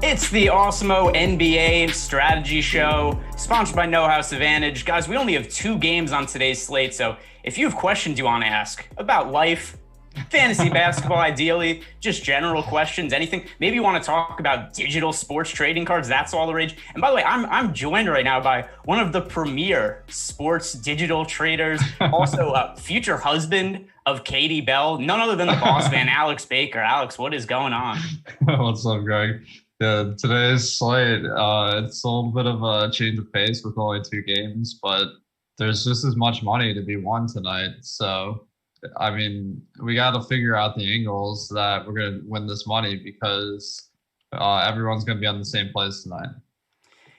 It's the Awesemo NBA strategy show, sponsored by No House Advantage. Guys, we only have 2 games on today's slate, so if you have questions you want to ask about life, fantasy basketball ideally, just general questions, anything, maybe you want to talk about digital sports trading cards, that's all the rage. And by the way, I'm joined right now by one of the premier sports digital traders, also a future husband of Katie Bell, none other than the boss man, Alex Baker. Alex, what is going on? What's up, Greg? Yeah, today's slate, it's a little bit of a change of pace with only 2 games, but there's just as much money to be won tonight. So, I mean, we got to figure out the angles that we're going to win this money because everyone's going to be on the same place tonight.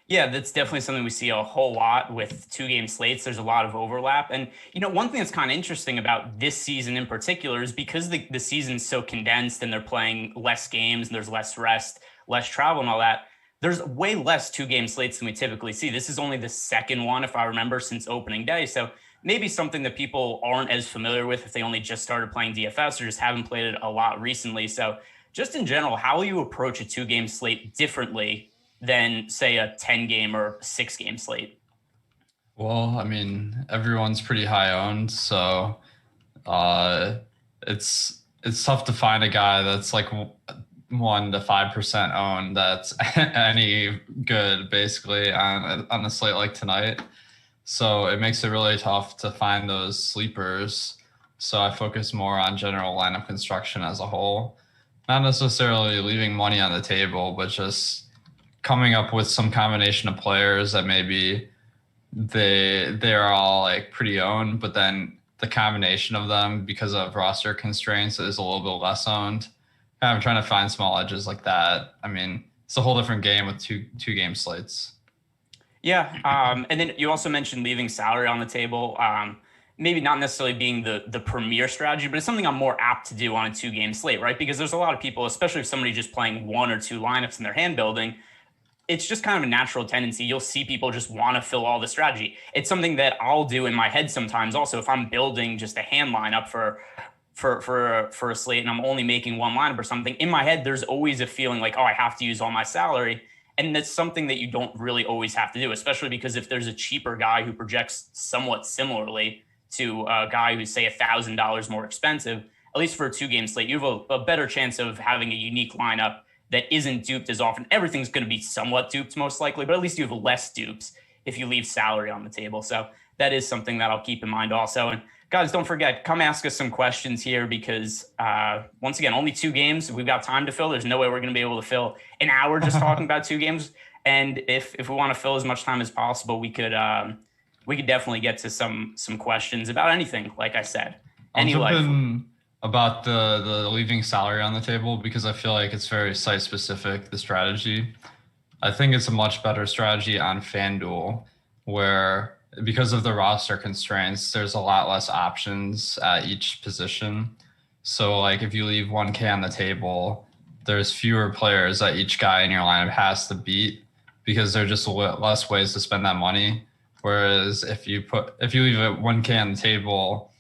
Yeah, that's definitely something we see a whole lot with 2-game slates. There's a lot of overlap. And, one thing that's kind of interesting about this season in particular is because the season's so condensed and they're playing less games and there's less rest, less travel and all that, there's way less 2-game slates than we typically see. This is only the second one, if I remember, since opening day. So maybe something that people aren't as familiar with if they only just started playing DFS or just haven't played it a lot recently. So just in general, how will you approach a 2-game slate differently than, say, a 10-game or 6-game slate? Well, I mean, everyone's pretty high owned, so it's tough to find a guy that's like 1 to 5% owned that's any good basically on a slate like tonight. So it makes it really tough to find those sleepers. So I focus more on general lineup construction as a whole, not necessarily leaving money on the table, but just coming up with some combination of players that maybe they're all like pretty owned, but then the combination of them because of roster constraints is a little bit less owned. I'm trying to find small edges like that. I mean, it's a whole different game with two game slates. Yeah. And then you also mentioned leaving salary on the table. Maybe not necessarily being the premier strategy, but it's something I'm more apt to do on a 2-game slate, right? Because there's a lot of people, especially if somebody's just playing 1 or 2 lineups in their hand building, it's just kind of a natural tendency. You'll see people just want to fill all the strategy. It's something that I'll do in my head sometimes also if I'm building just a hand lineup for a slate and I'm only making 1 lineup or something. In my head, there's always a feeling like, oh, I have to use all my salary. And that's something that you don't really always have to do, especially because if there's a cheaper guy who projects somewhat similarly to a guy who's, say, $1,000 more expensive, at least for a 2-game slate, you have a better chance of having a unique lineup that isn't duped as often. Everything's going to be somewhat duped most likely, but at least you have less dupes if you leave salary on the table. So that is something that I'll keep in mind also. And guys, don't forget, come ask us some questions here because once again, only 2 games. We've got time to fill. There's no way we're going to be able to fill an hour just talking about 2 games. And if we want to fill as much time as possible, we could definitely get to some questions about anything. Like I said, any life. About the leaving salary on the table because I feel like it's very site specific, the strategy. I think it's a much better strategy on FanDuel where because of the roster constraints, there's a lot less options at each position. So like if you leave 1K on the table, there's fewer players that each guy in your lineup has to beat because there are just less ways to spend that money. Whereas if you leave it 1K on the table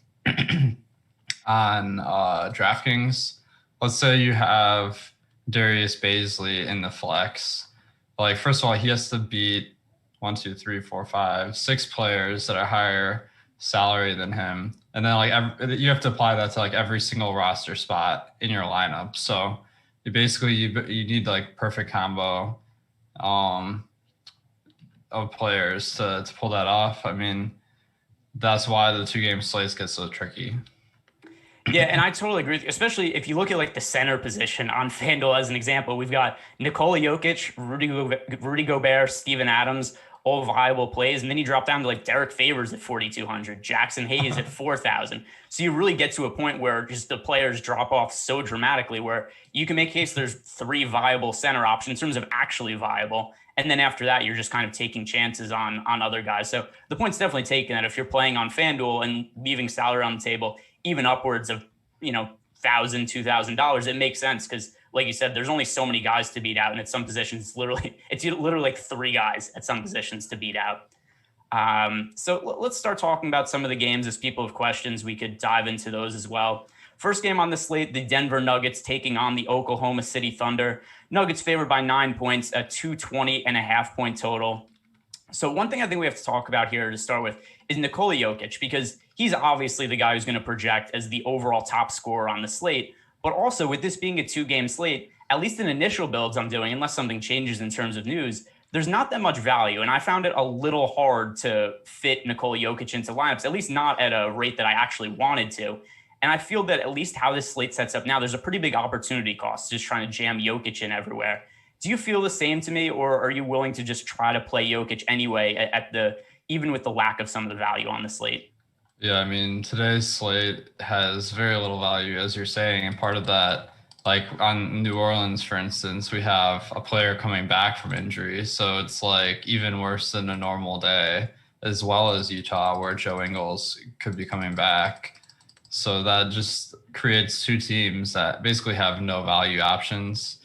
on DraftKings, let's say you have Darius Baisley in the flex. Like, first of all, he has to beat 6 players that are higher salary than him. And then you have to apply that to like every single roster spot in your lineup. So you need like perfect combo of players to pull that off. I mean, that's why the 2-game slates get so tricky. Yeah, and I totally agree with you, especially if you look at like the center position on FanDuel as an example. We've got Nikola Jokic, Rudy Gobert, Steven Adams, all viable plays. And then you drop down to like Derek Favors at 4,200, Jackson Hayes at 4,000. So you really get to a point where just the players drop off so dramatically where you can make a case there's 3 viable center options in terms of actually viable. And then after that, you're just kind of taking chances on other guys. So the point's definitely taken that if you're playing on FanDuel and leaving salary on the table, even upwards of, $1,000, $2,000, it makes sense because, like you said, there's only so many guys to beat out, and at some positions, it's literally like 3 guys at some positions to beat out. So let's start talking about some of the games. As people have questions, we could dive into those as well. First game on the slate, the Denver Nuggets taking on the Oklahoma City Thunder. Nuggets favored by 9 points, a 220.5 point total. So one thing I think we have to talk about here to start with is Nikola Jokic, because he's obviously the guy who's going to project as the overall top scorer on the slate. But also with this being a 2-game slate, at least in initial builds I'm doing, unless something changes in terms of news, there's not that much value. And I found it a little hard to fit Nikola Jokic into lineups, at least not at a rate that I actually wanted to. And I feel that at least how this slate sets up now, there's a pretty big opportunity cost just trying to jam Jokic in everywhere. Do you feel the same to me, or are you willing to just try to play Jokic anyway even with the lack of some of the value on the slate? Yeah, I mean, today's slate has very little value, as you're saying. And part of that, like on New Orleans, for instance, we have a player coming back from injury. So it's like even worse than a normal day, as well as Utah, where Joe Ingles could be coming back. So that just creates two teams that basically have no value options.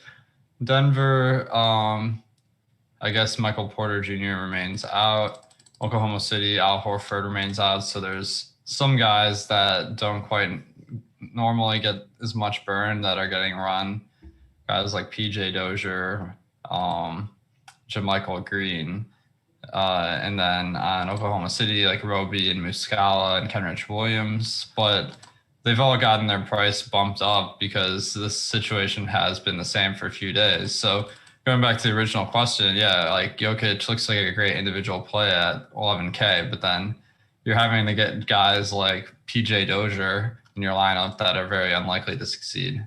Denver, I guess Michael Porter Jr. remains out. Oklahoma City, Al Horford remains out. So there's some guys that don't quite normally get as much burn that are getting run. Guys like PJ Dozier, JaMychal Green. And then on Oklahoma City, like Roby and Muscala and Kenrich Williams. But they've all gotten their price bumped up because this situation has been the same for a few days. So going back to the original question, yeah, like Jokic looks like a great individual play at 11K, but then you're having to get guys like PJ Dozier in your lineup that are very unlikely to succeed.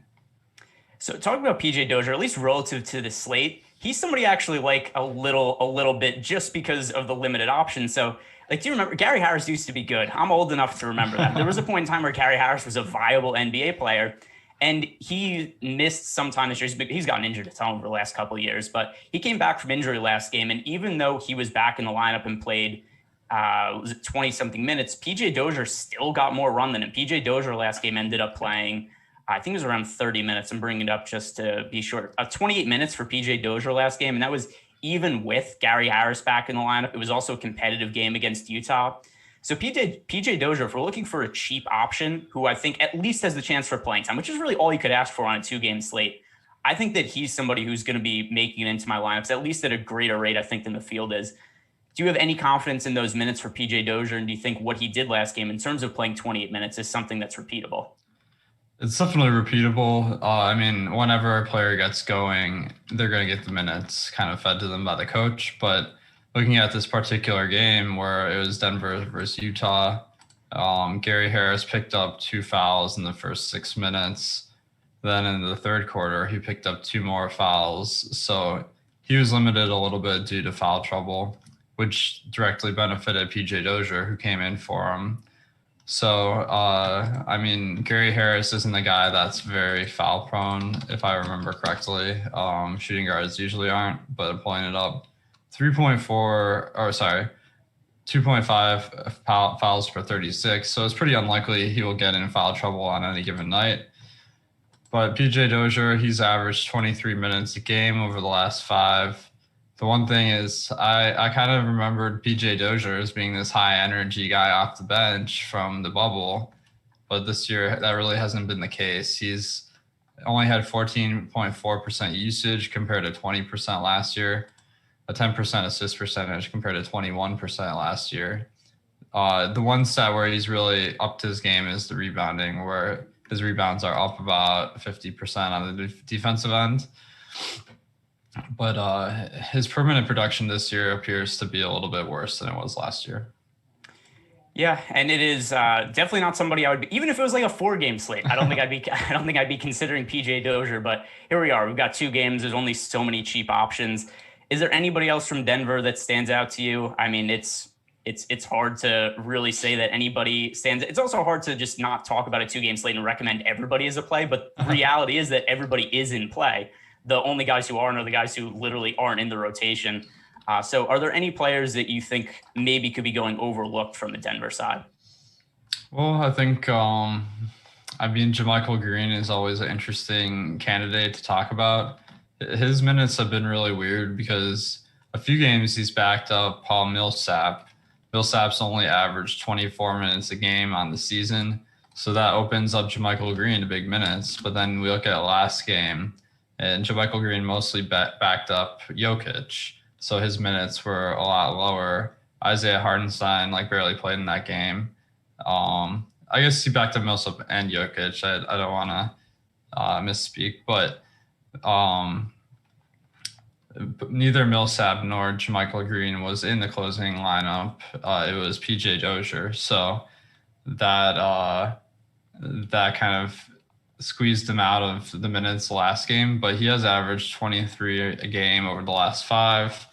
So talking about PJ Dozier, at least relative to the slate, he's somebody I actually like a little bit just because of the limited options. So like, do you remember Gary Harris used to be good? I'm old enough to remember that. There was a point in time where Gary Harris was a viable NBA player, and he missed some time this year. He's gotten injured a ton over the last couple of years, but he came back from injury last game. And even though he was back in the lineup and played, was it 20-something minutes, PJ Dozier still got more run than him. PJ Dozier last game ended up playing, I think it was around 30 minutes. I'm bringing it up just to be short. 28 minutes for PJ Dozier last game, and that was even with Gary Harris back in the lineup. It was also a competitive game against Utah. So PJ Dozier, if we're looking for a cheap option who I think at least has the chance for playing time, which is really all you could ask for on a 2-game slate, I think that he's somebody who's going to be making it into my lineups, at least at a greater rate, I think, than the field is. Do you have any confidence in those minutes for PJ Dozier? And do you think what he did last game in terms of playing 28 minutes is something that's repeatable? It's definitely repeatable. I mean, whenever a player gets going, they're going to get the minutes kind of fed to them by the coach. But looking at this particular game where it was Denver versus Utah, Gary Harris picked up 2 fouls in the first 6 minutes. Then in the third quarter, he picked up 2 more fouls. So he was limited a little bit due to foul trouble, which directly benefited PJ Dozier, who came in for him. So, I mean, Gary Harris isn't the guy that's very foul prone, if I remember correctly. Shooting guards usually aren't, but I'm pulling it up. 2.5 fouls per 36. So it's pretty unlikely he will get in foul trouble on any given night. But PJ Dozier, he's averaged 23 minutes a game over the last 5. The one thing is I kind of remembered PJ Dozier as being this high energy guy off the bench from the bubble, but this year that really hasn't been the case. He's only had 14.4% usage compared to 20% last year, a 10% assist percentage compared to 21% last year. The one stat where he's really upped his game is the rebounding, where his rebounds are up about 50% on the defensive end. But his permanent production this year appears to be a little bit worse than it was last year. Yeah, and it is definitely not somebody I would be, even if it was like a 4-game slate. I don't think I'd be considering PJ Dozier. But here we are. We've got 2 games. There's only so many cheap options. Is there anybody else from Denver that stands out to you? I mean, it's hard to really say that anybody stands. It's also hard to just not talk about a 2-game slate and recommend everybody as a play. But the reality is that everybody is in play. The only guys who aren't are the guys who literally aren't in the rotation. So are there any players that you think maybe could be going overlooked from the Denver side? Well, I think, JaMychal Green is always an interesting candidate to talk about. His minutes have been really weird because a few games he's backed up Paul Millsap. Millsap's only averaged 24 minutes a game on the season. So that opens up JaMychal Green to big minutes. But then we look at last game, and JaMychal Green mostly backed up Jokic, so his minutes were a lot lower. Isaiah Hartenstein barely played in that game. I guess he backed up Millsap and Jokic. I don't want to misspeak, but neither Millsap nor JaMychal Green was in the closing lineup. It was PJ Dozier, so that kind of squeezed him out of the minutes last game. But he has averaged 23 a game over the last 5.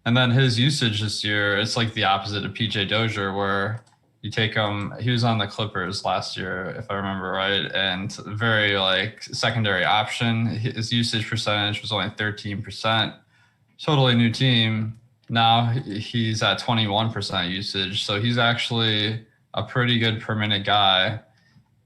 And then his usage this year, it's like the opposite of PJ Dozier, where you take him, he was on the Clippers last year, if I remember right, and very secondary option. His usage percentage was only 13%. Totally new team. Now he's at 21% usage. So he's actually a pretty good per minute guy.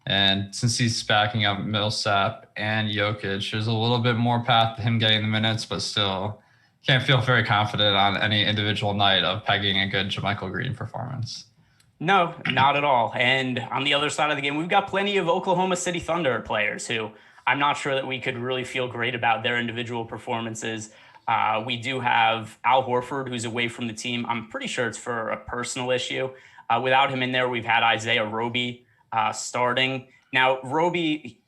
And since he's backing up Millsap and Jokic, there's a little bit more path to him getting the minutes, but still can't feel very confident on any individual night of pegging a good JaMychal Green performance. No, not at all. And on the other side of the game, we've got plenty of Oklahoma City Thunder players who I'm not sure that we could really feel great about their individual performances. We do have Al Horford, who's away from the team. I'm pretty sure it's for a personal issue. Without him in there, we've had Isaiah Roby starting. Now, Roby,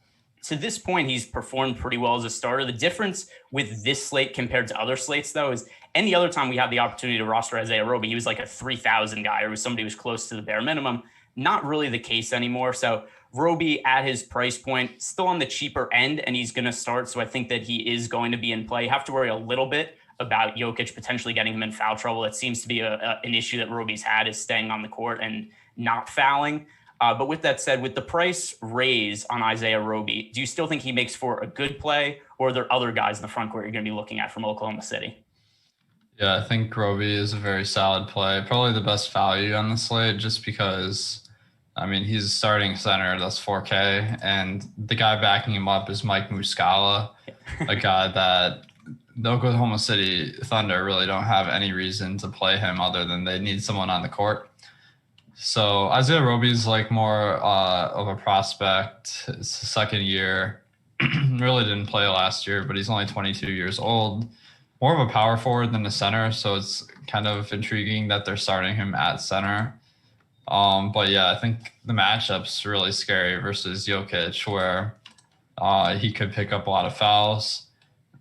to this point, he's performed pretty well as a starter. The difference with this slate compared to other slates, though, is any other time we had the opportunity to roster Isaiah Roby, he was like a 3,000 guy, or was somebody who was close to the bare minimum. Not really the case anymore. So Roby at his price point, still on the cheaper end, and he's going to start. So I think that he is going to be in play. You have to worry a little bit about Jokic potentially getting him in foul trouble. It seems to be an issue that Roby's had, is staying on the court and not fouling. But with that said, with the price raise on Isaiah Roby, do you still think he makes for a good play, or are there other guys in the front court you're going to be looking at from Oklahoma City? Yeah, I think Roby is a very solid play. Probably the best value on the slate, just because, he's a starting center that's 4K, and the guy backing him up is Mike Muscala, a guy that the Oklahoma City Thunder really don't have any reason to play him other than they need someone on the court. So Isaiah Roby's more of a prospect. It's the second year. Really didn't play last year, but he's only 22 years old. More of a power forward than a center, so it's kind of intriguing that they're starting him at center. But yeah, I think the matchup's really scary versus Jokic, where he could pick up a lot of fouls.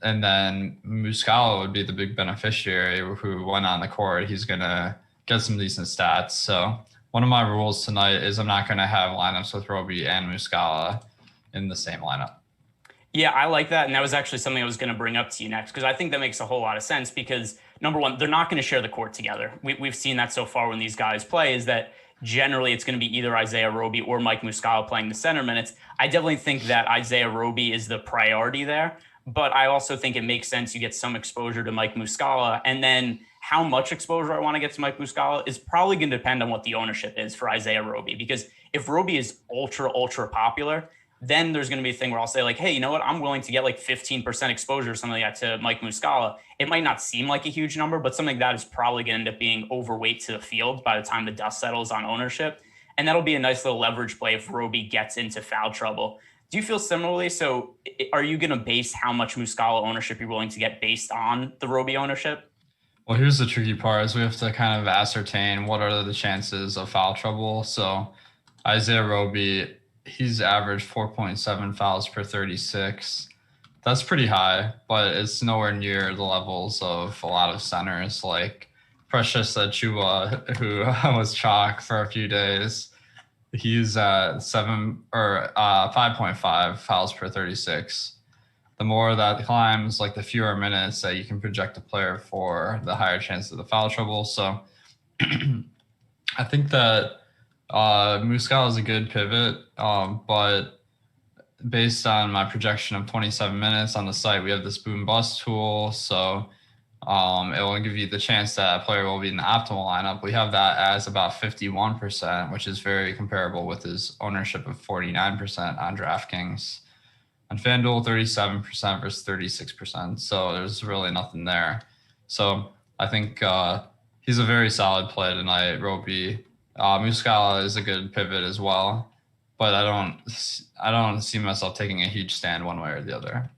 And then Muscala would be the big beneficiary who, when on the court, he's going to get some decent stats. So one of my rules tonight is I'm not going to have lineups with Roby and Muscala in the same lineup. Yeah, I like that. And that was actually something I was going to bring up to you next, because I think that makes a whole lot of sense, because number one, they're not going to share the court together. We've seen that so far when these guys play, is that generally it's going to be either Isaiah Roby or Mike Muscala playing the center minutes. I definitely think that Isaiah Roby is the priority there, but I also think it makes sense you get some exposure to Mike Muscala. And then how much exposure I want to get to Mike Muscala is probably going to depend on what the ownership is for Isaiah Roby, because if Roby is ultra popular, then there's going to be a thing where I'll say hey, you know what? I'm willing to get 15% exposure or something like that to Mike Muscala. It might not seem like a huge number, but something like that is probably going to end up being overweight to the field by the time the dust settles on ownership. And that'll be a nice little leverage play if Roby gets into foul trouble. Do you feel similarly? So are you going to base how much Muscala ownership you're willing to get based on the Roby ownership? Well, here's the tricky part, is we have to kind of ascertain what are the chances of foul trouble. So Isaiah Roby, he's averaged 4.7 fouls per 36. That's pretty high, but it's nowhere near the levels of a lot of centers like Precious Achiuwa, who was chalk for a few days. He's at 5.5 fouls per 36. The more that climbs, the fewer minutes that you can project a player for, the higher chance of the foul trouble. So I think that Muscala is a good pivot, but based on my projection of 27 minutes on the site, we have this boom bust tool. So it will give you the chance that a player will be in the optimal lineup. We have that as about 51%, which is very comparable with his ownership of 49% on DraftKings. On FanDuel, 37% versus 36%. So there's really nothing there. So I think he's a very solid play tonight, Roby. Muscala is a good pivot as well, but I don't see myself taking a huge stand one way or the other.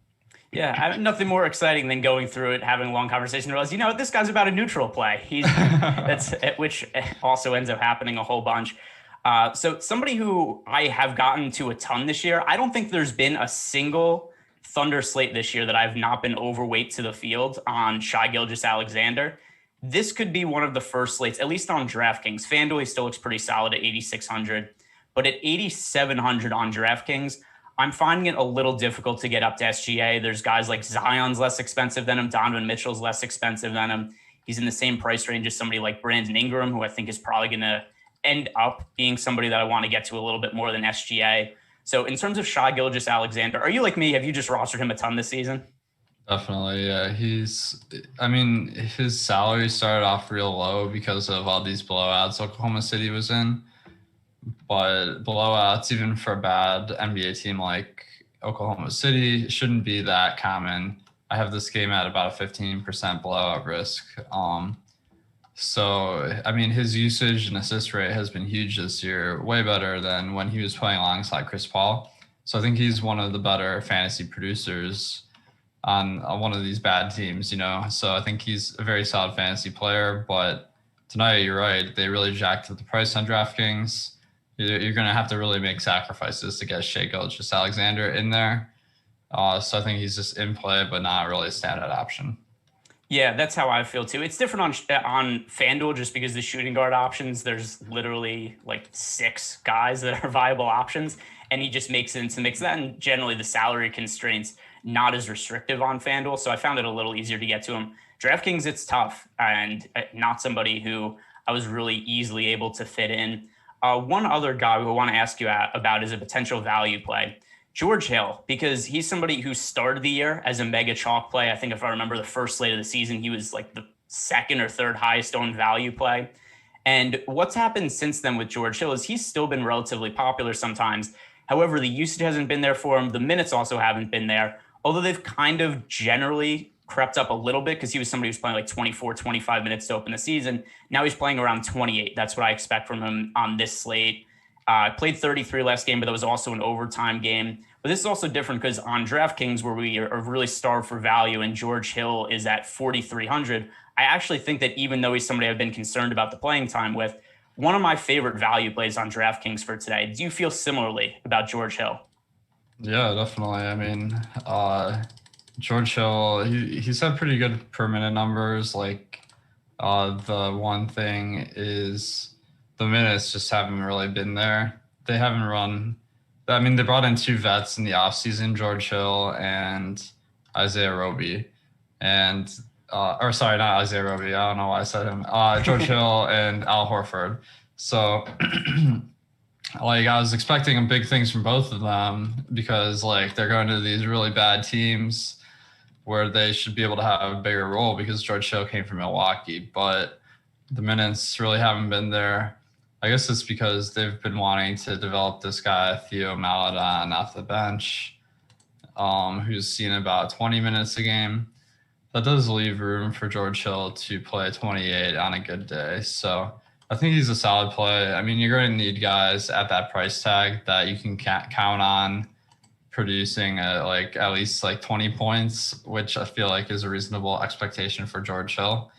Nothing more exciting than going through it, having a long conversation, and realize, this guy's about a neutral play. That's which also ends up happening a whole bunch. So somebody who I have gotten to a ton this year, I don't think there's been a single Thunder slate this year that I've not been overweight to the field on Shai Gilgeous-Alexander. This could be one of the first slates, at least on DraftKings. FanDuel still looks pretty solid at 8,600, but at 8,700 on DraftKings, I'm finding it a little difficult to get up to SGA. There's guys like Zion's less expensive than him. Donovan Mitchell's less expensive than him. He's in the same price range as somebody like Brandon Ingram, who I think is probably going to end up being somebody that I want to get to a little bit more than SGA. So in terms of Shai Gilgeous-Alexander, are you like me? Have you just rostered him a ton this season? Definitely, yeah. His salary started off real low because of all these blowouts Oklahoma City was in. But blowouts, even for a bad NBA team like Oklahoma City, shouldn't be that common. I have this game at about a 15% blowout risk. His usage and assist rate has been huge this year, way better than when he was playing alongside Chris Paul. So I think he's one of the better fantasy producers on one of these bad teams, So I think he's a very solid fantasy player. But tonight, you're right, they really jacked up the price on DraftKings. You're going to have to really make sacrifices to get Shai Gilgeous-Alexander in there. So I think he's just in play, but not really a standout option. Yeah, that's how I feel too. It's different on FanDuel just because the shooting guard options, there's literally like 6 guys that are viable options, and he just makes it into mix that. And generally the salary constraints not as restrictive on FanDuel, so I found it a little easier to get to him. DraftKings, it's tough, and not somebody who I was really easily able to fit in. One other guy who I want to ask you about is a potential value play, George Hill, because he's somebody who started the year as a mega chalk play. I think if I remember the first slate of the season, he was like the second or third highest owned value play. And what's happened since then with George Hill is he's still been relatively popular sometimes. However, the usage hasn't been there for him. The minutes also haven't been there, although they've kind of generally crept up a little bit because he was somebody who's playing like 24, 25 minutes to open the season. Now he's playing around 28. That's what I expect from him on this slate. Played 33 last game, but that was also an overtime game. But this is also different because on DraftKings, where we are really starved for value and George Hill is at 4,300, I actually think that even though he's somebody I've been concerned about the playing time with, one of my favorite value plays on DraftKings for today. Do you feel similarly about George Hill? Yeah, definitely. George Hill, he's had pretty good per minute numbers. The one thing is the minutes just haven't really been there. They haven't run. They brought in 2 vets in the offseason, George Hill and Isaiah Roby. Not Isaiah Roby. I don't know why I said him. George Hill and Al Horford. So I was expecting big things from both of them because they're going to these really bad teams where they should be able to have a bigger role because George Hill came from Milwaukee, but the minutes really haven't been there. I guess it's because they've been wanting to develop this guy, Theo Maledon, off the bench, who's seen about 20 minutes a game. That does leave room for George Hill to play 28 on a good day. So I think he's a solid play. You're going to need guys at that price tag that you can count on producing at least 20 points, which I feel like is a reasonable expectation for George Hill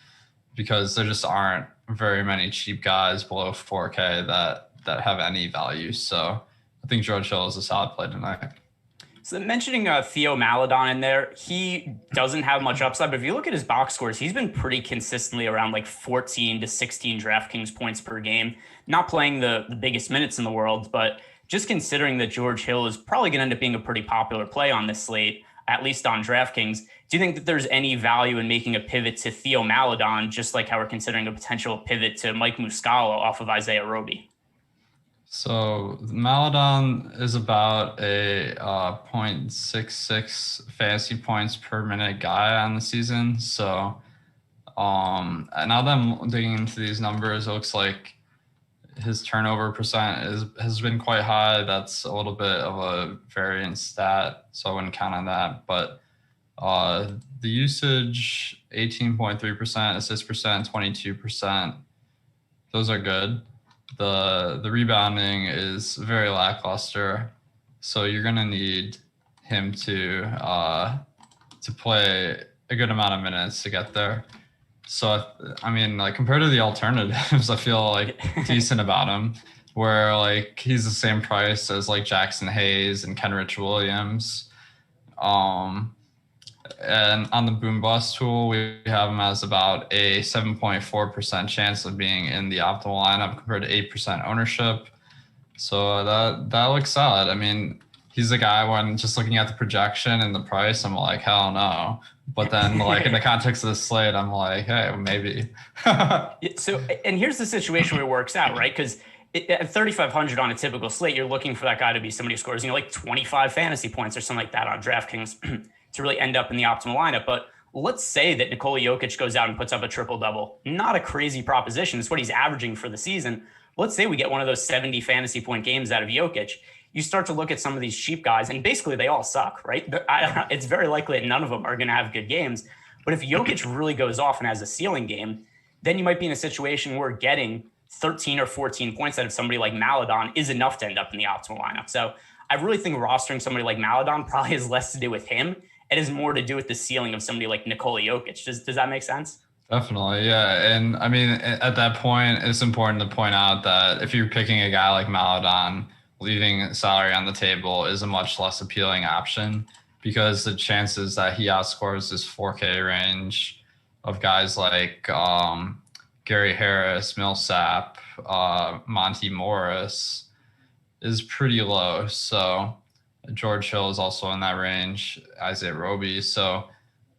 because there just aren't very many cheap guys below 4K that have any value. So I think George Hill is a solid play tonight. So mentioning Theo Maledon in there, he doesn't have much upside, but if you look at his box scores, he's been pretty consistently around 14 to 16 DraftKings points per game. Not playing the biggest minutes in the world, but just considering that George Hill is probably going to end up being a pretty popular play on this slate, at least on DraftKings, do you think that there's any value in making a pivot to Theo Maledon, just like how we're considering a potential pivot to Mike Muscala off of Isaiah Roby? So Maledon is about a 0.66 fantasy points per minute guy on the season. So now that I'm digging into these numbers, it looks like his turnover percent has been quite high. That's a little bit of a variant stat, so I wouldn't count on that. But the usage, 18.3%, assist percent, 22%. Those are good. The rebounding is very lackluster, so you're gonna need him to to play a good amount of minutes to get there. So, I mean, like compared to the alternatives, I feel like decent about him, where like he's the same price as like Jackson Hayes and Kenrich Williams. And on the boom bust tool, we have him as about a 7.4% chance of being in the optimal lineup compared to 8% ownership. So that looks solid. I mean, he's a guy when just looking at the projection and the price, I'm like, hell no. But then like in the context of the slate, I'm like, hey, maybe. So, and here's the situation where it works out, right? Because at 3,500 on a typical slate, you're looking for that guy to be somebody who scores, like 25 fantasy points or something like that on DraftKings to really end up in the optimal lineup. But let's say that Nikola Jokic goes out and puts up a triple-double. Not a crazy proposition. It's what he's averaging for the season. Let's say we get one of those 70 fantasy point games out of Jokic. You start to look at some of these cheap guys, and basically they all suck, right? It's very likely that none of them are going to have good games. But if Jokic really goes off and has a ceiling game, then you might be in a situation where getting 13 or 14 points out of somebody like Maladon is enough to end up in the optimal lineup. So I really think rostering somebody like Maladon probably has less to do with him. It has more to do with the ceiling of somebody like Nikola Jokic. Does that make sense? Definitely, yeah. And I mean, at that point, it's important to point out that if you're picking a guy like Maladon, leaving salary on the table is a much less appealing option because the chances that he outscores this 4K range of guys like Gary Harris, Millsap, Monty Morris is pretty low. So George Hill is also in that range, Isaiah Roby. So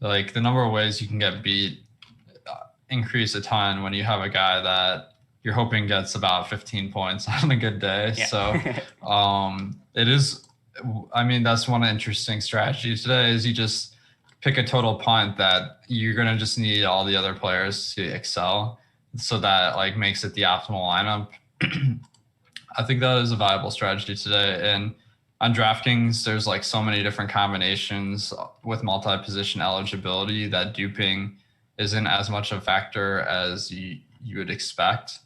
like the number of ways you can get beat increase a ton when you have a guy that you're hoping gets about 15 points on a good day. Yeah. So it is, I mean, that's one interesting strategy today is you just pick a total punt that you're going to just need all the other players to excel. So that like makes it the optimal lineup. I think that is a viable strategy today. And on DraftKings, there's like so many different combinations with multi-position eligibility that duping isn't as much a factor as you would expect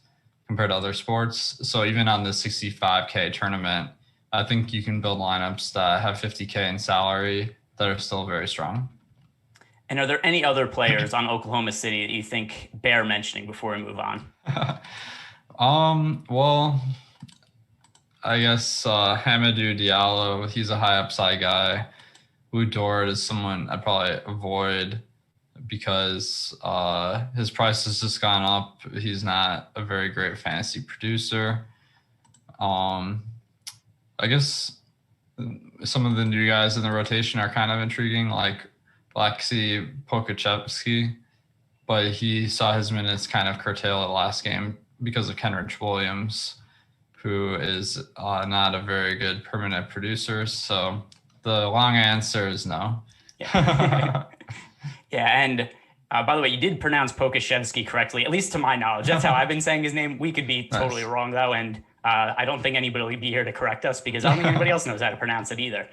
compared to other sports. So even on the 65K tournament, I think you can build lineups that have 50K in salary that are still very strong. And are there any other players on Oklahoma City that you think bear mentioning before we move on? Well, I guess Hamidou Diallo, he's a high upside guy. Lou Dort is someone I'd probably avoid because his price has just gone up. He's not a very great fantasy producer. I guess some of the new guys in the rotation are kind of intriguing, like Alexei Pokachevsky, but he saw his minutes kind of curtail the last game because of Kenrich Williams, who is not a very good permanent producer. So the long answer is no. Yeah. Yeah, and by the way, you did pronounce Pokashevsky correctly, at least to my knowledge. That's how I've been saying his name. We could be totally wrong, though, and I don't think anybody will be here to correct us because I don't think anybody else knows how to pronounce it either.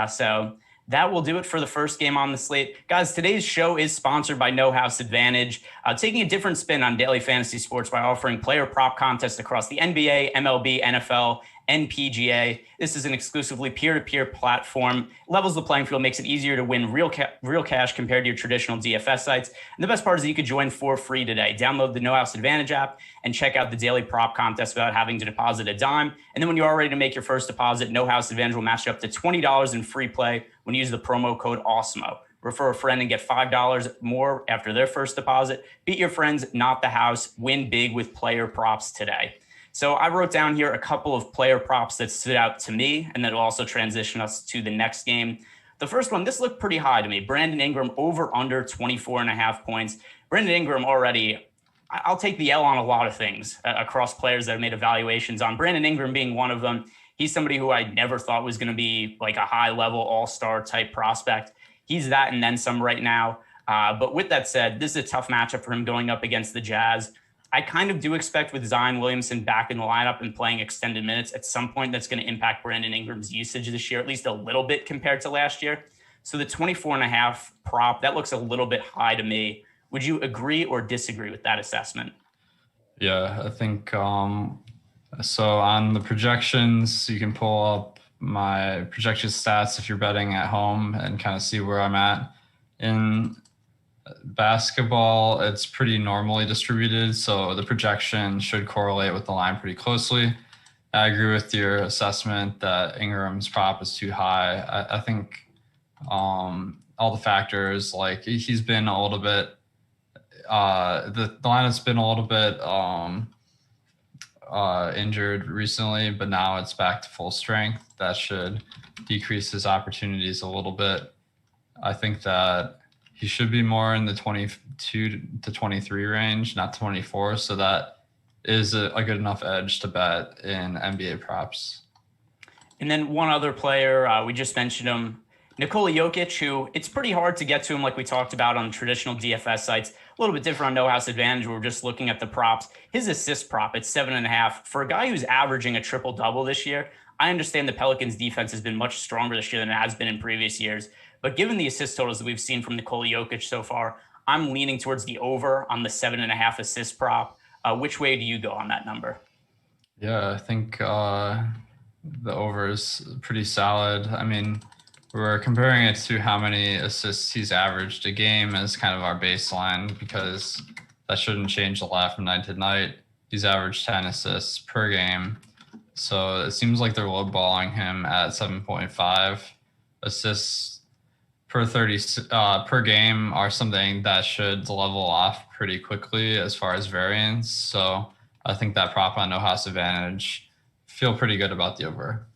So that will do it for the first game on the slate. Guys, today's show is sponsored by No House Advantage, taking a different spin on daily fantasy sports by offering player prop contests across the NBA, MLB, NFL, and PGA. This is an exclusively peer-to-peer platform. Levels the playing field, makes it easier to win real cash compared to your traditional DFS sites. And the best part is that you could join for free today. Download the No House Advantage app and check out the daily prop contest without having to deposit a dime. And then when you're all ready to make your first deposit, No House Advantage will match you up to $20 in free play when you use the promo code Awesemo. Refer a friend and get $5 more after their first deposit. Beat your friends, not the house. Win big with player props today. So I wrote down here a couple of player props that stood out to me, and that will also transition us to the next game. The first one, this looked pretty high to me. Brandon Ingram over under 24.5 points. Brandon Ingram already, I'll take the L on a lot of things across players that have made evaluations on. Brandon Ingram being one of them. He's somebody who I never thought was going to be like a high-level all-star type prospect. He's that and then some right now. But with that said, this is a tough matchup for him going up against the Jazz. I kind of do expect with Zion Williamson back in the lineup and playing extended minutes at some point that's going to impact Brandon Ingram's usage this year, at least a little bit compared to last year. So the 24.5 prop, that looks a little bit high to me. Would you agree or disagree with that assessment? Yeah, I think so on the projections, you can pull up my projection stats if you're betting at home and kind of see where I'm at. In basketball, it's pretty normally distributed, so the projection should correlate with the line pretty closely. I agree with your assessment that Ingram's prop is too high. I think all the factors, like he's been a little bit, the line has been a little bit injured recently, but now it's back to full strength. That should decrease his opportunities a little bit. I think that he should be more in the 22 to 23 range, not 24. So that is a good enough edge to bet in NBA props. And then one other player, we just mentioned him, Nikola Jokic, who it's pretty hard to get to him like we talked about on traditional DFS sites. A little bit different on No House Advantage. We're just looking at the props. His assist prop at 7.5 for a guy who's averaging a triple-double this year. I understand the Pelicans defense has been much stronger this year than it has been in previous years. But given the assist totals that we've seen from Nikola Jokic so far, I'm leaning towards the over on the 7.5 assist prop. Which way do you go on that number? Yeah, I think the over is pretty solid. I mean, we're comparing it to how many assists he's averaged a game as kind of our baseline, because that shouldn't change a lot from night to night. He's averaged 10 assists per game. So it seems like they're lowballing him at 7.5 assists per 30 per game are something that should level off pretty quickly as far as variance. So I think that prop on No House Advantage, feel pretty good about the over.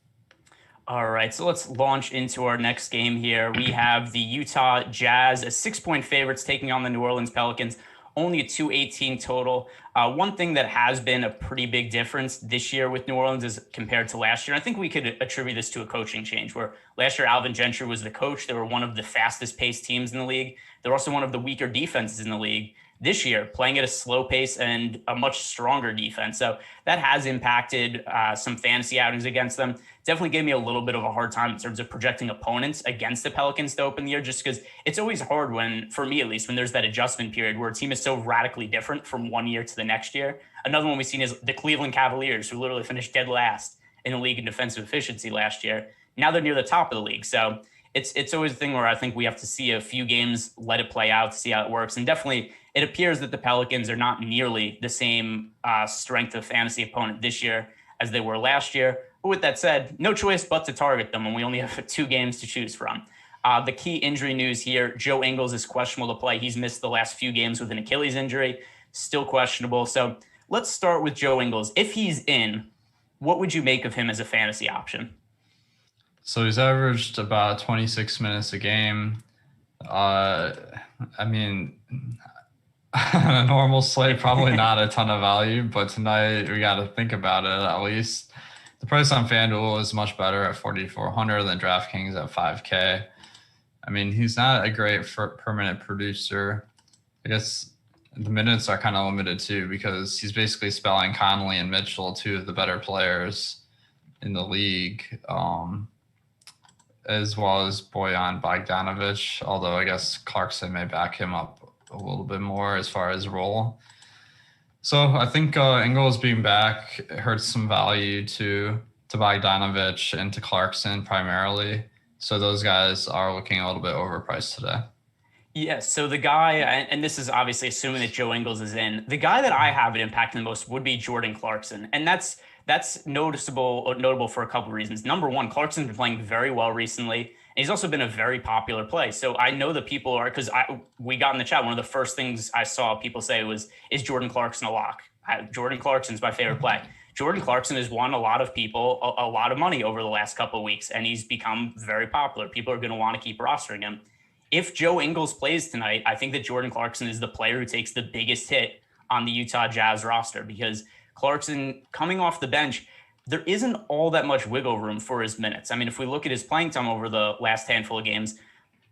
All right, so let's launch into our next game here. We have the Utah Jazz as 6-point favorites taking on the New Orleans Pelicans, only a 218 total. One thing that has been a pretty big difference this year with New Orleans is compared to last year. I think we could attribute this to a coaching change, where last year Alvin Gentry was the coach. They were one of the fastest paced teams in the league. They're also one of the weaker defenses in the league. This year, playing at a slow pace and a much stronger defense. So that has impacted some fantasy outings against them. Definitely gave me a little bit of a hard time in terms of projecting opponents against the Pelicans to open the year, just because it's always hard when, for me at least, when there's that adjustment period where a team is so radically different from one year to the next year. Another one we've seen is the Cleveland Cavaliers, who literally finished dead last in the league in defensive efficiency last year. Now they're near the top of the league. So it's always a thing where I think we have to see a few games, let it play out to see how it works. And definitely it appears that the Pelicans are not nearly the same strength of fantasy opponent this year as they were last year. But with that said, no choice but to target them when we only have 2 games to choose from. The key injury news here, Joe Ingles is questionable to play. He's missed the last few games with an Achilles injury, still questionable. So let's start with Joe Ingles. If he's in, what would you make of him as a fantasy option? So he's averaged about 26 minutes a game. I mean, on a normal slate, probably not a ton of value, but tonight we got to think about it at least. The price on FanDuel is much better at 4,400 than DraftKings at 5K. I mean, he's not a great permanent producer. I guess the minutes are kind of limited too, because he's basically spelling Conley and Mitchell, 2 of the better players in the league, as well as Bojan Bogdanovic, although I guess Clarkson may back him up a little bit more as far as role. So I think Ingles being back hurts some value to Bogdanovic and to Clarkson primarily. So those guys are looking a little bit overpriced today. Yes. So the guy, and this is obviously assuming that Joe Ingles is in, the guy that I have it impacting the most would be Jordan Clarkson. And that's notable for a couple of reasons. Number one, Clarkson's been playing very well recently, and he's also been a very popular play. So I know that people are, because we got in the chat, one of the first things I saw people say was, is Jordan Clarkson a lock? Jordan Clarkson's my favorite play. Jordan Clarkson has won a lot of people a lot of money over the last couple of weeks, and he's become very popular. People are going to want to keep rostering him. If Joe Ingles plays tonight, I think that Jordan Clarkson is the player who takes the biggest hit on the Utah Jazz roster, because Clarkson coming off the bench, there isn't all that much wiggle room for his minutes. I mean, if we look at his playing time over the last handful of games,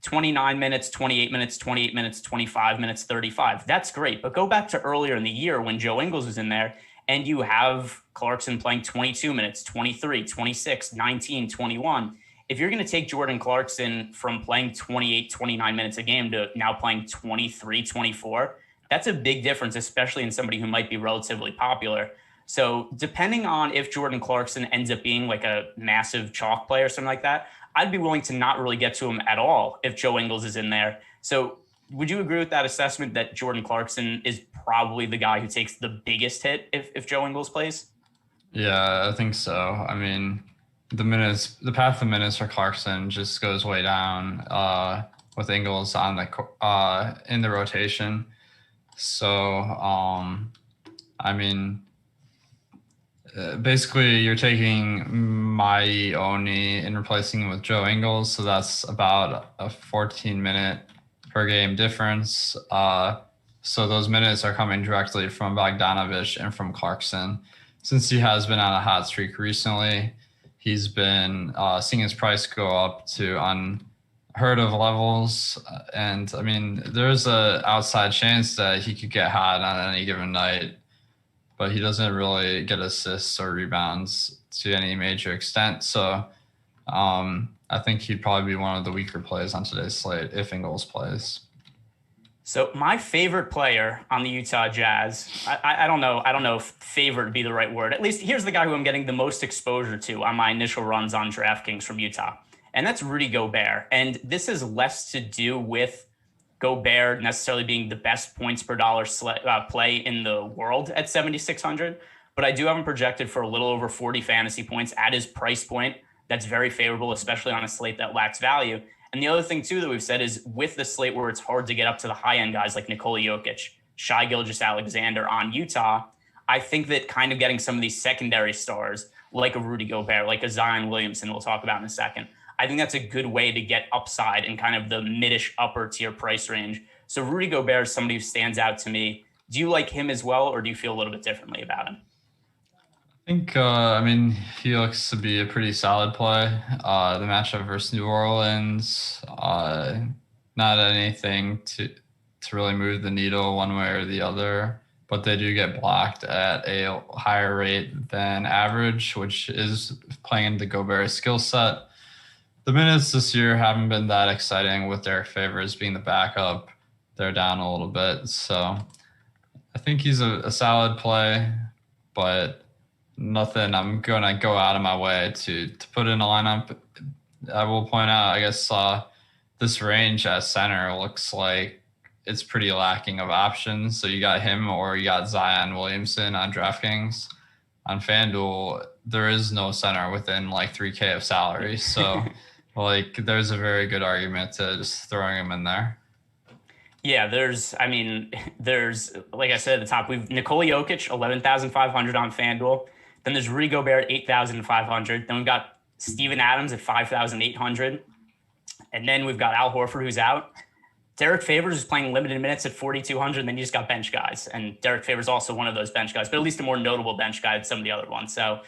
29 minutes, 28 minutes, 28 minutes, 25 minutes, 35. That's great. But go back to earlier in the year when Joe Ingles was in there, and you have Clarkson playing 22 minutes, 23, 26, 19, 21. If you're going to take Jordan Clarkson from playing 28, 29 minutes a game to now playing 23, 24, that's a big difference, especially in somebody who might be relatively popular. So depending on if Jordan Clarkson ends up being like a massive chalk play or something like that, I'd be willing to not really get to him at all if Joe Ingles is in there. So would you agree with that assessment that Jordan Clarkson is probably the guy who takes the biggest hit if Joe Ingles plays? Yeah, I think so. I mean, the path of minutes for Clarkson just goes way down with Ingles on the in the rotation. So, I mean, basically, you're taking Mai Oni and replacing him with Joe Ingles, so that's about a 14-minute per game difference. So those minutes are coming directly from Bogdanovich and from Clarkson. Since he has been on a hot streak recently, he's been seeing his price go up to unheard of levels. And I mean, there's a outside chance that he could get hot on any given night, but he doesn't really get assists or rebounds to any major extent. So I think he'd probably be one of the weaker plays on today's slate if Ingles plays. So my favorite player on the Utah Jazz, I don't know if favorite would be the right word. At least here's the guy who I'm getting the most exposure to on my initial runs on DraftKings from Utah. And that's Rudy Gobert. And this has less to do with Gobert necessarily being the best points per dollar play in the world at 7,600. But I do have him projected for a little over 40 fantasy points at his price point. That's very favorable, especially on a slate that lacks value. And the other thing, too, that we've said is with the slate where it's hard to get up to the high-end guys like Nikola Jokic, Shai Gilgeous-Alexander on Utah, I think that kind of getting some of these secondary stars like a Rudy Gobert, like a Zion Williamson we'll talk about in a second, I think that's a good way to get upside in kind of the mid-ish upper-tier price range. So Rudy Gobert is somebody who stands out to me. Do you like him as well, or do you feel a little bit differently about him? I think, I mean, he looks to be a pretty solid play. The matchup versus New Orleans, not anything to really move the needle one way or the other, but they do get blocked at a higher rate than average, which is playing into Gobert's skill set. The minutes this year haven't been that exciting with Derek Favors being the backup. They're down a little bit. So I think he's a solid play, but nothing I'm going to go out of my way to put in a lineup. I will point out, I guess, this range at center looks like it's pretty lacking of options. So you got him or you got Zion Williamson on DraftKings. On FanDuel, there is no center within like 3K of salary. So like there's a very good argument to just throwing him in there. Yeah, there's, like I said at the top, we've Nikola Jokic, 11,500 on FanDuel. Then there's Rudy Gobert at 8,500. Then we've got Steven Adams at 5,800. And then we've got Al Horford, who's out. Derek Favors is playing limited minutes at 4,200. And then you just got bench guys. And Derek Favors also one of those bench guys, but at least a more notable bench guy than some of the other ones. So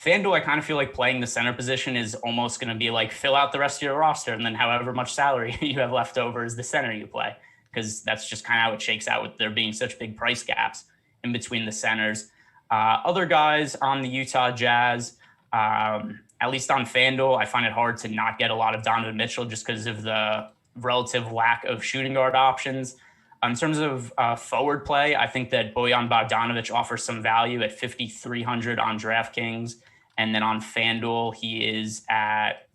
FanDuel, I kind of feel like playing the center position is almost going to be like fill out the rest of your roster. And then however much salary you have left over is the center you play. Because that's just kind of how it shakes out with there being such big price gaps in between the centers. Other guys on the Utah Jazz, at least on FanDuel, I find it hard to not get a lot of Donovan Mitchell just because of the relative lack of shooting guard options. In terms of forward play, I think that Bojan Bogdanovic offers some value at 5,300 on DraftKings. And then on FanDuel, he is at,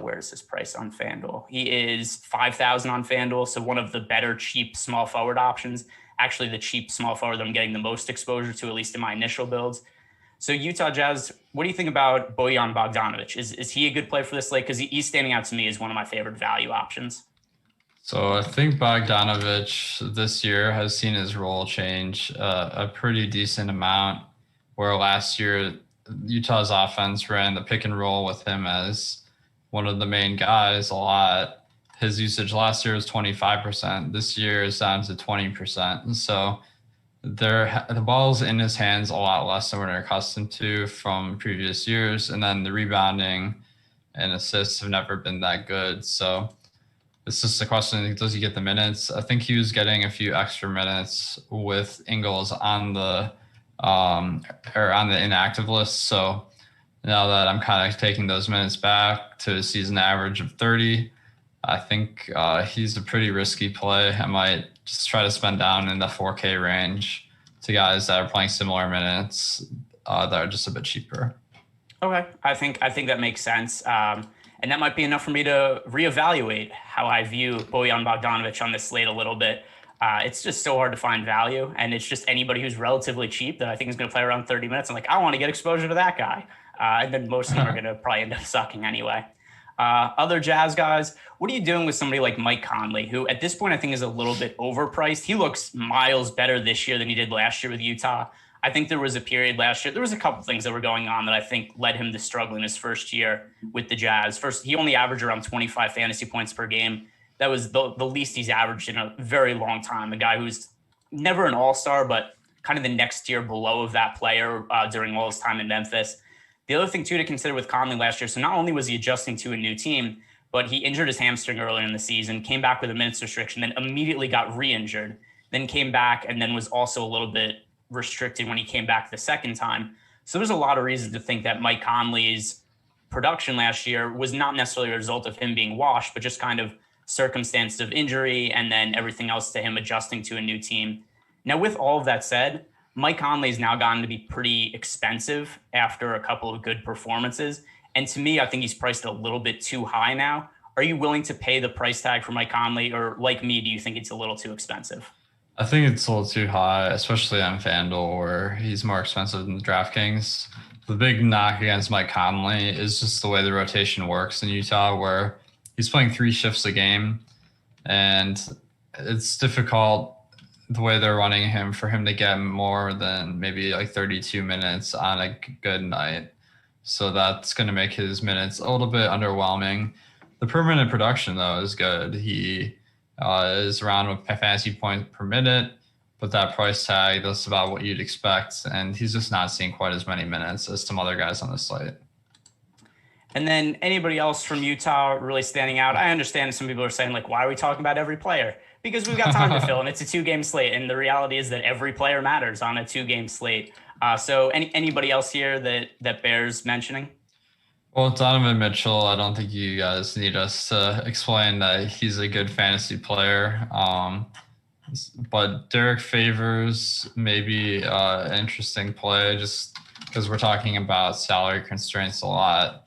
where is his price on FanDuel? He is 5,000 on FanDuel. So one of the better cheap small forward options. Actually, the cheap small forward that I'm getting the most exposure to, at least in my initial builds. So Utah Jazz, what do you think about Bojan Bogdanovic? Is he a good play for this slate? Because he's standing out to me as one of my favorite value options. So I think Bogdanovic this year has seen his role change a pretty decent amount, where last year Utah's offense ran the pick and roll with him as one of the main guys a lot. His usage last year was 25%. This year is down to 20%. And so the ball's in his hands a lot less than we're accustomed to from previous years. And then the rebounding and assists have never been that good. So it's just a question, does he get the minutes? I think he was getting a few extra minutes with Ingles on the inactive list. So now that I'm kind of taking those minutes back to a season average of 30, I think he's a pretty risky play. I might just try to spend down in the 4K range to guys that are playing similar minutes that are just a bit cheaper. Okay, I think that makes sense. And And that might be enough for me to reevaluate how I view Bojan Bogdanovic on this slate a little bit. It's just so hard to find value. And it's just anybody who's relatively cheap that I think is going to play around 30 minutes. I'm like, I want to get exposure to that guy. And then most of them are going to probably end up sucking anyway. Other Jazz guys, what are you doing with somebody like Mike Conley, who at this point I think is a little bit overpriced? He looks miles better this year than he did last year with Utah. I think there was a period last year, there was a couple things that were going on that I think led him to struggle in his first year with the Jazz. First, he only averaged around 25 fantasy points per game. That was the least he's averaged in a very long time. A guy who's never an all-star, but kind of the next tier below of that player during all his time in Memphis. The other thing, too, to consider with Conley last year, so not only was he adjusting to a new team, but he injured his hamstring earlier in the season, came back with a minutes restriction, then immediately got re-injured, then came back and then was also a little bit restricted when he came back the second time. So there's a lot of reasons to think that Mike Conley's production last year was not necessarily a result of him being washed, but just kind of circumstances of injury and then everything else to him adjusting to a new team. Now, with all of that said, Mike Conley's now gotten to be pretty expensive after a couple of good performances. And to me, I think he's priced a little bit too high now. Are you willing to pay the price tag for Mike Conley, or like me, do you think it's a little too expensive? I think it's a little too high, especially on FanDuel, where he's more expensive than the DraftKings. The big knock against Mike Conley is just the way the rotation works in Utah, where he's playing 3 shifts a game, and it's difficult the way they're running him for him to get more than maybe like 32 minutes on a good night. So that's going to make his minutes a little bit underwhelming. The per minute production, though, is good. He is around a fantasy point per minute, but that price tag, that's about what you'd expect. And he's just not seeing quite as many minutes as some other guys on the slate. And then anybody else from Utah really standing out? I understand some people are saying, like, why are we talking about every player? Because we've got time to fill, and it's a 2-game slate. And the reality is that every player matters on a 2-game slate. So anybody else here that bears mentioning? Well, Donovan Mitchell, I don't think you guys need us to explain that he's a good fantasy player. But Derek Favors may be an interesting play just because we're talking about salary constraints a lot.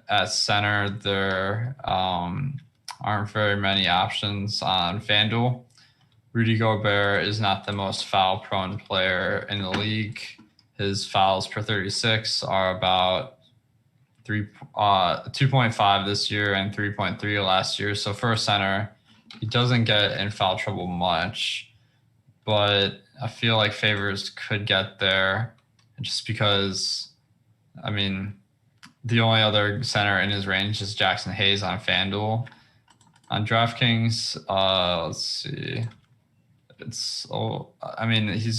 At center, there aren't very many options on FanDuel. Rudy Gobert is not the most foul-prone player in the league. His fouls per 36 are about 2.5 this year and 3.3 last year. So for a center, he doesn't get in foul trouble much, but I feel like Favors could get there just because, I mean, the only other center in his range is Jackson Hayes on FanDuel. On DraftKings, let's see. He's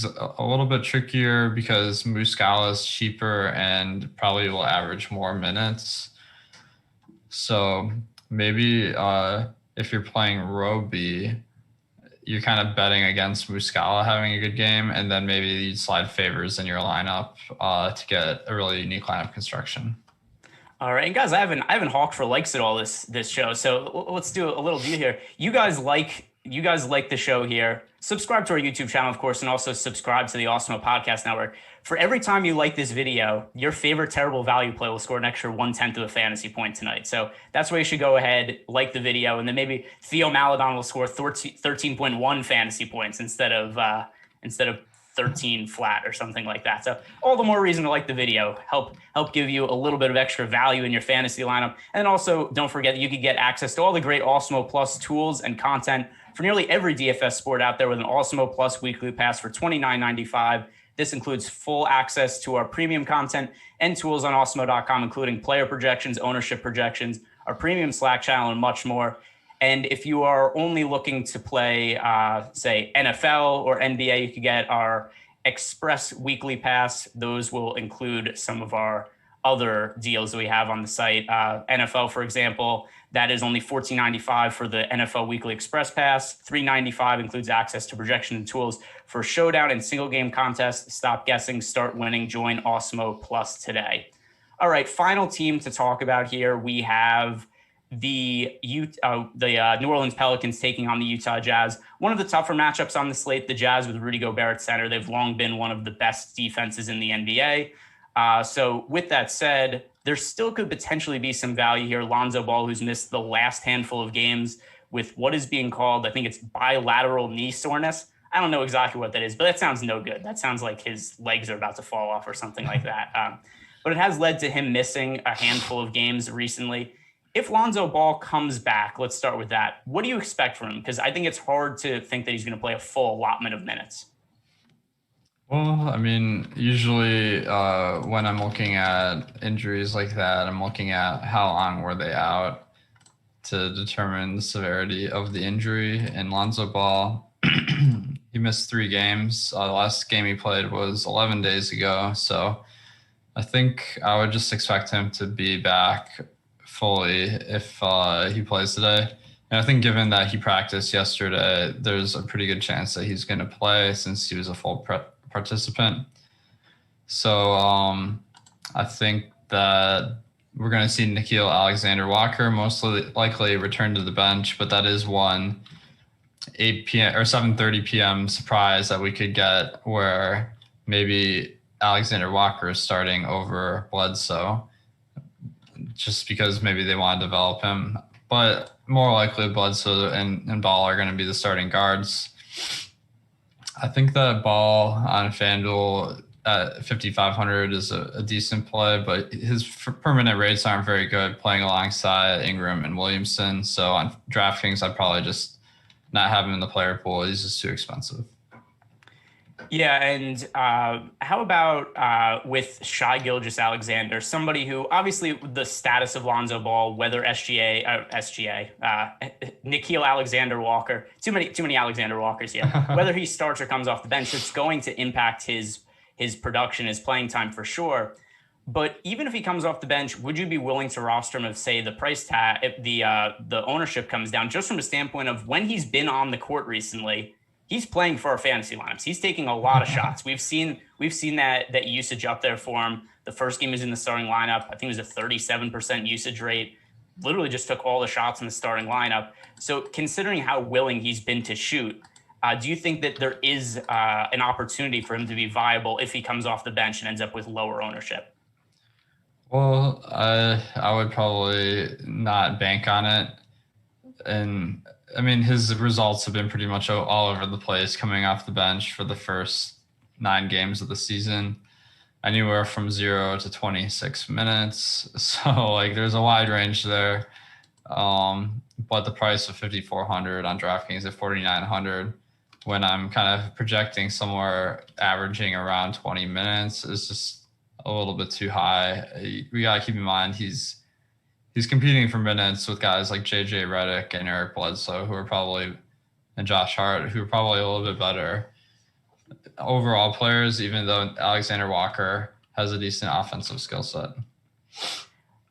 a little bit trickier because Muscala is cheaper and probably will average more minutes. So maybe if you're playing row B, you're kind of betting against Muscala having a good game, and then maybe you slide Favors in your lineup to get a really unique lineup construction. All right, and guys, I haven't hawked for likes at all this show, so let's do a little deal here. You guys like the show here. Subscribe to our YouTube channel, of course, and also subscribe to the Awesemo Podcast Network. For every time you like this video, your favorite terrible value play will score an extra 1/10 of a fantasy point tonight. So that's why you should go ahead, like the video, and then maybe Theo Maledon will score 13.1 fantasy points instead of 13 flat or something like that. So all the more reason to like the video, help give you a little bit of extra value in your fantasy lineup. And also don't forget that you can get access to all the great Awesemo Plus tools and content for nearly every DFS sport out there with an Awesemo Plus weekly pass for $29.95. This includes full access to our premium content and tools on Awesemo.com, including player projections, ownership projections, our premium Slack channel, and much more. And if you are only looking to play, say, NFL or NBA, you can get our Express Weekly Pass. Those will include some of our other deals that we have on the site. NFL, for example, that is only $14.95 for the NFL Weekly Express Pass. $3.95 includes access to projection and tools for showdown and single game contests. Stop guessing, start winning. Join Awesemo Plus today. All right, final team to talk about here. We have the New Orleans Pelicans taking on the Utah Jazz. One of the tougher matchups on the slate, the Jazz with Rudy Gobert at center. They've long been one of the best defenses in the NBA. So with that said, there still could potentially be some value here. Lonzo Ball, who's missed the last handful of games with what is being called, I think it's bilateral knee soreness. I don't know exactly what that is, but that sounds no good. That sounds like his legs are about to fall off or something like that. But it has led to him missing a handful of games recently. If Lonzo Ball comes back, let's start with that. What do you expect from him? Because I think it's hard to think that he's going to play a full allotment of minutes. Well, I mean, usually when I'm looking at injuries like that, I'm looking at how long were they out to determine the severity of the injury. And Lonzo Ball, he missed 3 games. The last game he played was 11 days ago. So I think I would just expect him to be back fully if he plays today. And I think given that he practiced yesterday, there's a pretty good chance that he's going to play since he was a full participant. So I think that we're going to see Nickeil Alexander-Walker most likely return to the bench, but that is one 8 p.m. or 7:30 p.m. surprise that we could get where maybe Alexander-Walker is starting over Bledsoe just because maybe they want to develop him. But more likely Bledsoe and Ball are going to be the starting guards. I think that Ball on FanDuel at 5,500 is a decent play, but his permanent rates aren't very good playing alongside Ingram and Williamson. So on DraftKings, I'd probably just not have him in the player pool. He's just too expensive. Yeah, and how about with Shai Gilgeous-Alexander, somebody who obviously the status of Lonzo Ball, whether Nickeil Alexander-Walker, too many Alexander Walkers here, whether he starts or comes off the bench, it's going to impact his production, his playing time for sure. But even if he comes off the bench, would you be willing to roster him if, say, the price tag, if the ownership comes down, just from a standpoint of when he's been on the court recently? He's playing for our fantasy lineups. He's taking a lot of shots. We've seen that usage up there for him. The first game was in the starting lineup. I think it was a 37% usage rate. Literally just took all the shots in the starting lineup. So considering how willing he's been to shoot, do you think that there is an opportunity for him to be viable if he comes off the bench and ends up with lower ownership? Well, I would probably not bank on it. And I mean, his results have been pretty much all over the place coming off the bench for the first 9 games of the season, anywhere from 0 to 26 minutes. So like there's a wide range there. But the price of 5,400 on DraftKings at 4,900, when I'm kind of projecting somewhere averaging around 20 minutes, is just a little bit too high. We got to keep in mind he's competing for minutes with guys like JJ Redick and Eric Bledsoe, and Josh Hart, who are probably a little bit better overall players, even though Alexander Walker has a decent offensive skill set.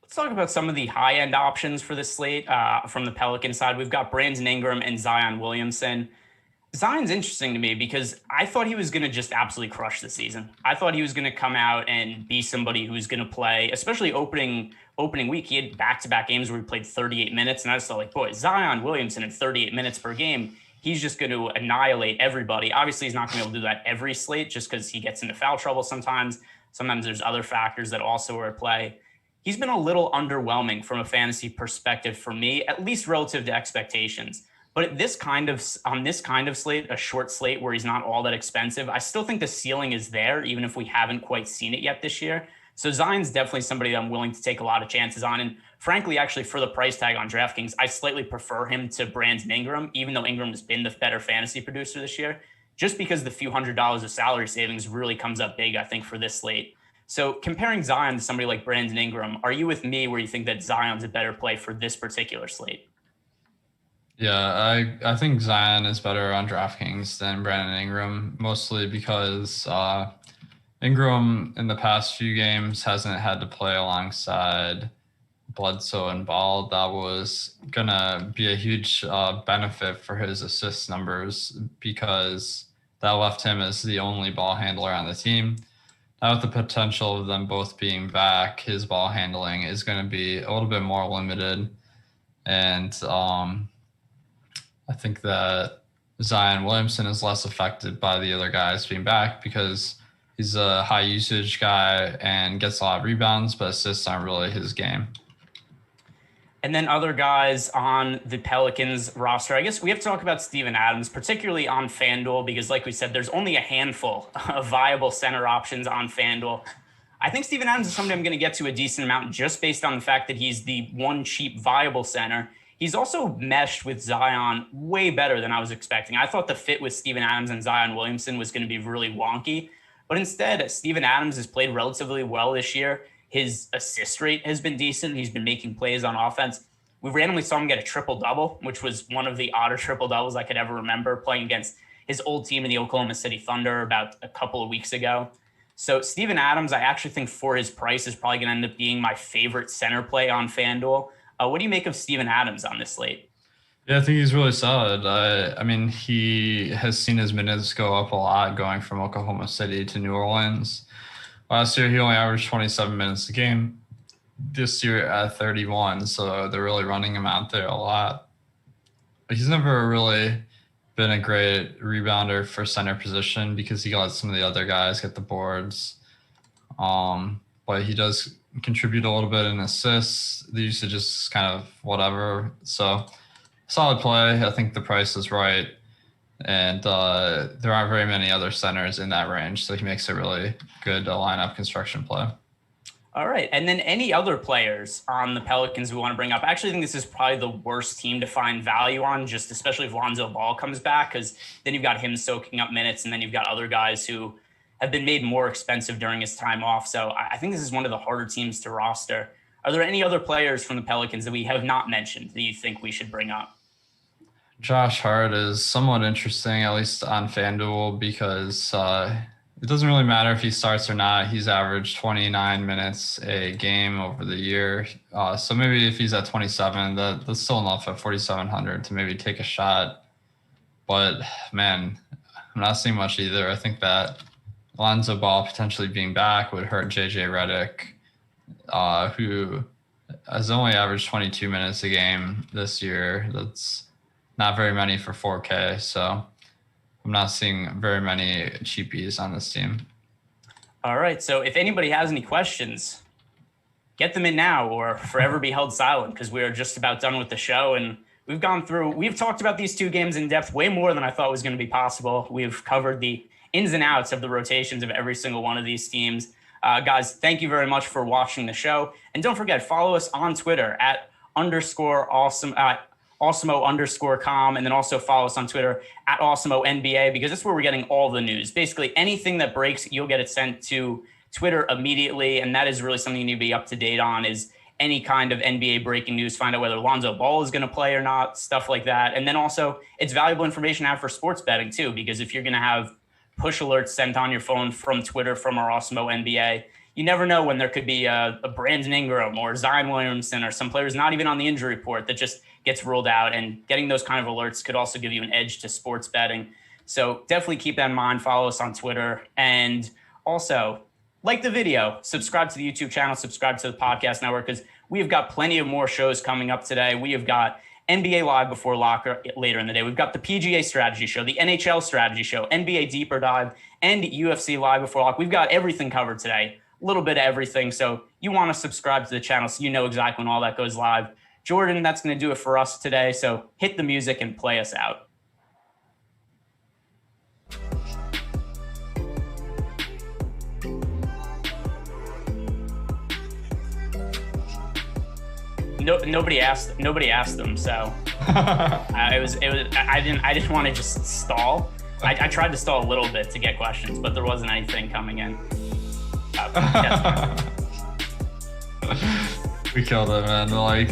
Let's talk about some of the high-end options for this slate from the Pelican side. We've got Brandon Ingram and Zion Williamson. Zion's interesting to me because I thought he was going to just absolutely crush the season. I thought he was going to come out and be somebody who's going to play, especially opening week. He had back-to-back games where he played 38 minutes, and I just thought, like, boy, Zion Williamson at 38 minutes per game, he's just going to annihilate everybody. Obviously, he's not going to be able to do that every slate just because he gets into foul trouble sometimes. Sometimes there's other factors that also are at play. He's been a little underwhelming from a fantasy perspective for me, at least relative to expectations. But on this kind of slate, a short slate where he's not all that expensive, I still think the ceiling is there, even if we haven't quite seen it yet this year. So Zion's definitely somebody that I'm willing to take a lot of chances on. And frankly, actually, for the price tag on DraftKings, I slightly prefer him to Brandon Ingram, even though Ingram has been the better fantasy producer this year, just because the few $100s of salary savings really comes up big, I think, for this slate. So comparing Zion to somebody like Brandon Ingram, are you with me where you think that Zion's a better play for this particular slate? Yeah, I think Zion is better on DraftKings than Brandon Ingram, mostly because Ingram in the past few games hasn't had to play alongside Bledsoe and Ball. That was going to be a huge benefit for his assist numbers because that left him as the only ball handler on the team. Now with the potential of them both being back, his ball handling is going to be a little bit more limited. And I think that Zion Williamson is less affected by the other guys being back because He's a high usage guy and gets a lot of rebounds, but assists aren't really his game. And then other guys on the Pelicans roster, I guess we have to talk about Steven Adams, particularly on FanDuel, because like we said, there's only a handful of viable center options on FanDuel. I think Steven Adams is somebody I'm going to get to a decent amount just based on the fact that he's the one cheap viable center. He's also meshed with Zion way better than I was expecting. I thought the fit with Steven Adams and Zion Williamson was going to be really wonky, but instead, Steven Adams has played relatively well this year. His assist rate has been decent. He's been making plays on offense. We randomly saw him get a triple-double, which was one of the odder triple-doubles I could ever remember, playing against his old team in the Oklahoma City Thunder about a couple of weeks ago. So Steven Adams, I actually think for his price is probably going to end up being my favorite center play on FanDuel. What do you make of Steven Adams on this slate? Yeah, I think he's really solid. I mean, he has seen his minutes go up a lot going from Oklahoma City to New Orleans. Last year, he only averaged 27 minutes a game. This year at 31, so they're really running him out there a lot. He's never really been a great rebounder for center position because he lets some of the other guys get the boards. But he does contribute a little bit in assists. The usage is kind of whatever. So solid play. I think the price is right. And there aren't very many other centers in that range. So he makes a really good lineup construction play. All right. And then any other players on the Pelicans we want to bring up? I actually think this is probably the worst team to find value on, just especially if Lonzo Ball comes back, because then you've got him soaking up minutes, and then you've got other guys who have been made more expensive during his time off. So I think this is one of the harder teams to roster. Are there any other players from the Pelicans that we have not mentioned that you think we should bring up? Josh Hart is somewhat interesting, at least on FanDuel, because it doesn't really matter if he starts or not. He's averaged 29 minutes a game over the year. So maybe if he's at 27, that's still enough at 4,700 to maybe take a shot. But, man, I'm not seeing much either. I think that Lonzo Ball potentially being back would hurt JJ Redick, who has only averaged 22 minutes a game this year. That's not very many for 4K, so I'm not seeing very many cheapies on this team. All right, so if anybody has any questions, get them in now or forever be held silent, because we are just about done with the show, and we've talked about these two games in depth way more than I thought was going to be possible. We've covered the ins and outs of the rotations of every single one of these teams. Guys, thank you very much for watching the show. And don't forget, follow us on Twitter at _Awesemo_com, and then also follow us on Twitter at Awesemo NBA, because that's where we're getting all the news. Basically, anything that breaks, you'll get it sent to Twitter immediately, and that is really something you need to be up to date on, is any kind of NBA breaking news, find out whether Lonzo Ball is going to play or not, stuff like that. And then also, it's valuable information to have for sports betting too, because if you're going to have push alerts sent on your phone from Twitter from our Awesemo NBA, you never know when there could be a Brandon Ingram or Zion Williamson or some players not even on the injury report that just gets ruled out, and getting those kind of alerts could also give you an edge to sports betting. So definitely keep that in mind. Follow us on Twitter, and also like the video, subscribe to the YouTube channel, subscribe to the podcast network, because we have got plenty of more shows coming up today. We have got NBA Live Before Lock later in the day. We've got the PGA Strategy Show, the NHL Strategy Show, NBA Deeper Dive, and UFC Live Before Lock. We've got everything covered today, a little bit of everything. So you want to subscribe to the channel so you know exactly when all that goes live. Jordan, that's going to do it for us today. So hit the music and play us out. Nobody asked them, so I didn't want to just stall. I tried to stall a little bit to get questions, but there wasn't anything coming in. We killed it, man. Like,